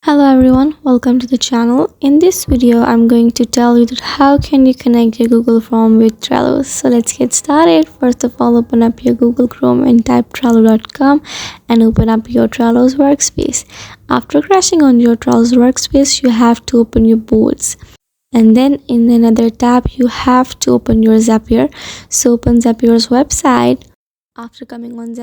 Hello everyone, welcome to the channel. In this video, I'm going to tell you that how can you connect your Google Form with Trello. So let's get started. First of all, open up your Google Chrome and type trello.com and open up your Trello's workspace. After crashing on your Trello's workspace, you have to open your boards. And then in another tab, you have to open your Zapier. So open Zapier's website. After coming on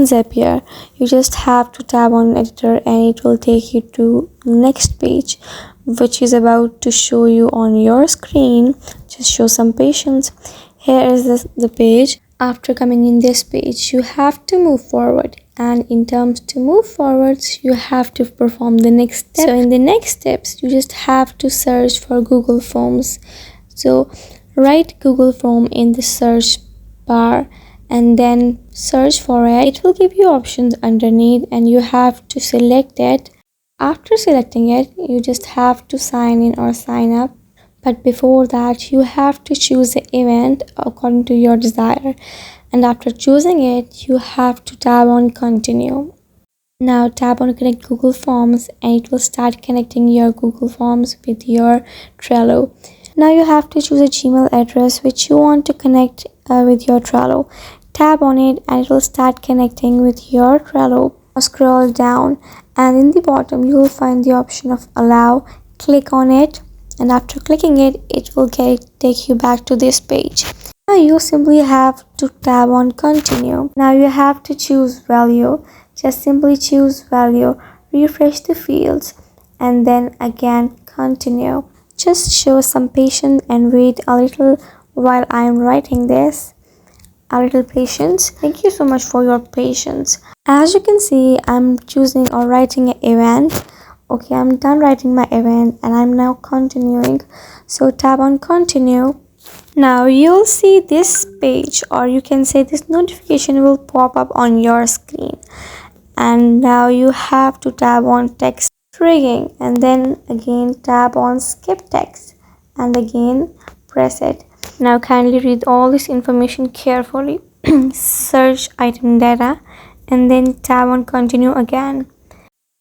Zapier, you just have to tab on editor and it will take you to next page, which is about to show you on your screen. Just show some patience. Here is the page. After coming in this page, you have to move forward, and in terms to move forwards, you have to perform the next step. So in the next steps, you just have to search for Google Forms. So write Google Form in the search bar and then search for it. It will give you options underneath and you have to select it. After selecting it, you just have to sign in or sign up. But before that, you have to choose the event according to your desire. And after choosing it, you have to tab on continue. Now tap on connect Google Forms and it will start connecting your Google Forms with your Trello. Now you have to choose a Gmail address which you want to connect with your Trello. Tap on it and it will start connecting with your Trello. Scroll down and in the bottom you will find the option of allow. Click on it and after clicking it, it will take you back to this page. Now you simply have to tab on continue. Now you have to choose value. Just simply choose value, refresh the fields and then again continue. Just show some patience and wait a little while I am writing this. A little patience. Thank you so much for your patience. As you can see, I'm choosing or writing an event. Okay, I'm done writing my event and I'm now continuing. So tap on continue. Now you'll see this page, or you can say this notification will pop up on your screen. And now you have to tab on text triggering and then again tap on skip text and again press it. Now kindly read all this information carefully. Search item data and then tap on continue again.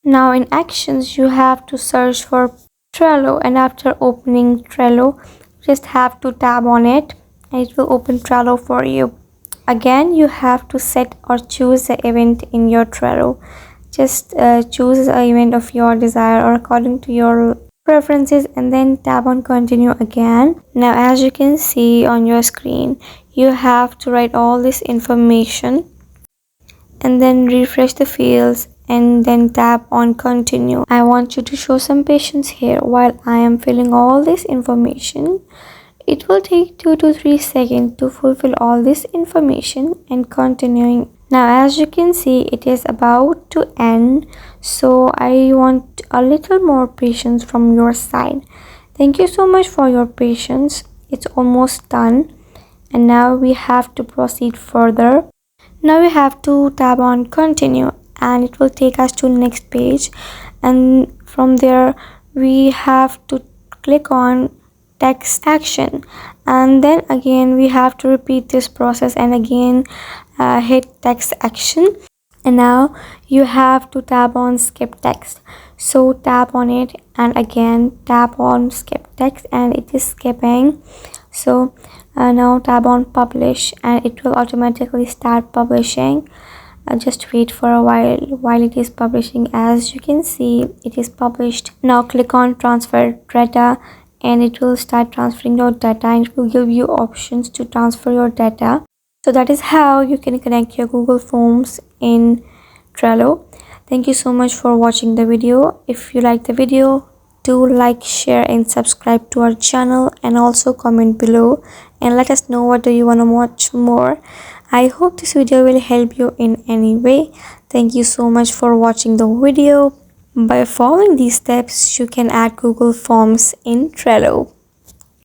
Now in actions, you have to search for Trello, and after opening Trello, just have to tab on it and it will open Trello for you. Again, you have to set or choose the event in your Trello. Just choose an event of your desire or according to your preferences and then tap on continue again. Now as you can see on your screen, you have to write all this information and then refresh the fields and then tap on continue. I want you to show some patience here while I am filling all this information. It will take 2 to 3 seconds to fulfill all this information and continuing. Now as you can see, it is about to end, so I want a little more patience from your side. Thank you so much for your patience. It's almost done and now we have to proceed further. Now we have to tap on continue and it will take us to next page, and from there we have to click on text action and then again we have to repeat this process and again hit text action. And now you have to tap on skip text. So tap on it and again tap on skip text and it is skipping. So now tap on publish and it will automatically start publishing. Just wait for a while it is publishing. As you can see, it is published. Now click on transfer data and it will start transferring your data and it will give you options to transfer your data. So that is how you can connect your Google Forms in Trello. Thank you so much for watching the video. If you like the video, do like, share and subscribe to our channel, and also comment below and let us know what do you want to watch more. I hope this video will help you in any way. Thank you so much for watching the video. By following these steps, you can add Google Forms in Trello.